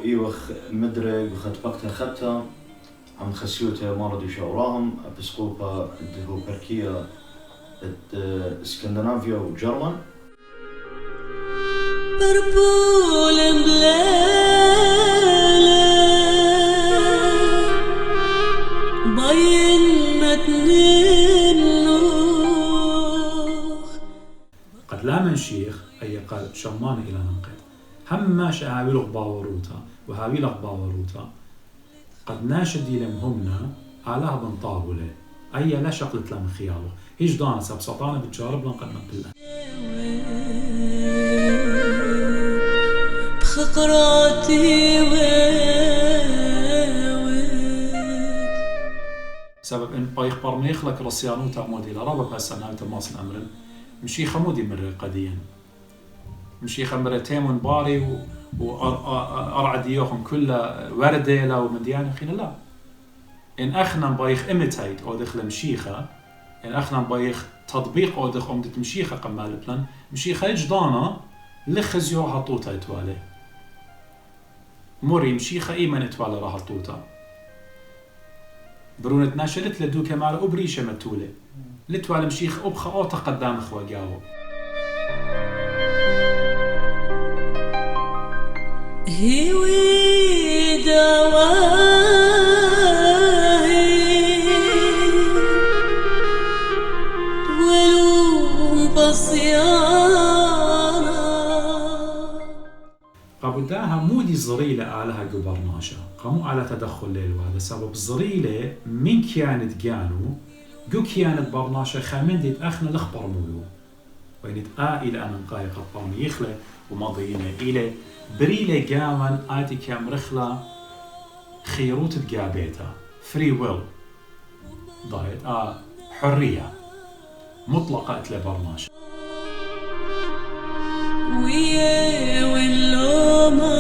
إيوخ مدرج وخد وقتها خدتها عم خسيوتها ما رضوا يشاوراهم بسقوبة هو بركيا اسكندنافيا وجرمن بربول قد لا من شيخ أي قال شمان إلى ننقد هم ما شاويلغ باوروتا وهاويلغ باوروتا قد ناشدي لمهمنا على بن طاولة أي لا شقلت لهم خياله هيج دانا سبسطانا بتجارب لن قد نقلنا بخقراتي سبب إن بايخ برميخ لك رصيانو تامودي لربك هالسنة تماصن أمرن مشي خمودي مر قديا مشي خمرة تيمون باري وأرعد يوخم كله وردة لو مديان خينا لا إن أخنا بايخ إمتايت أو دخل مشيخة إن أخنا بايخ تطبيق أو دخل أمدت مشيخة قمال بلان مشيخة إجدانا لخزيو هطوطة يتوالي موري مشيخة إيمان يتوالي راح هطوطة برونة ناشرت لدو كمال أبريشة متولي لتوالي مشيخ أبخى أو تقدام أخوة جاو هيوي دواهي ولوم بصيانا قابداها مودي زريلة علىها قبرناشا قاموا على تدخل ليل وهذا سبب زريلة من كانت جانو جو كانت برناشا خامندت أخنا لخبر مولو وينت إلى أن نقاي قطان يخلى ومضينا إلى بريلة جاوان آتي كام رخلة خيروت تجابيتها فري ويل ضايت حرية مطلقة لبرناشا ويا واللوما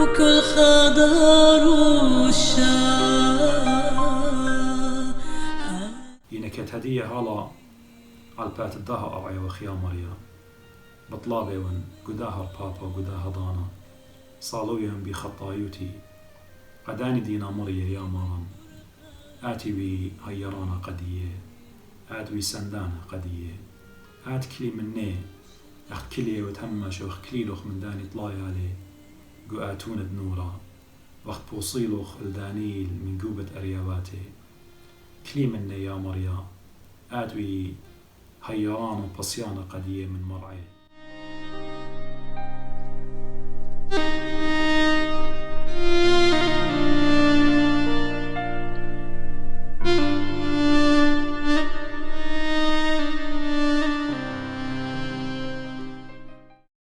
وكل خضار كانت هدية هلا عالبات الدها أرعي وخيا ماريا بطلابي ون قداها البابا وقداها دانا صالويهم بخطايوتي قداني دينا مريا يا مارن آتي وي هيرانا قدية آت وي سندانا قدية آت كلي مني أخت كلي وتهمش وأخ كليلوخ من داني طلاي عليه قو آتون دنورا وقت بوصيلوخ الدانيل من قوبة أرياواتي كلي مني يا مريا آدوي هيران وبصيانة قدية من مرعي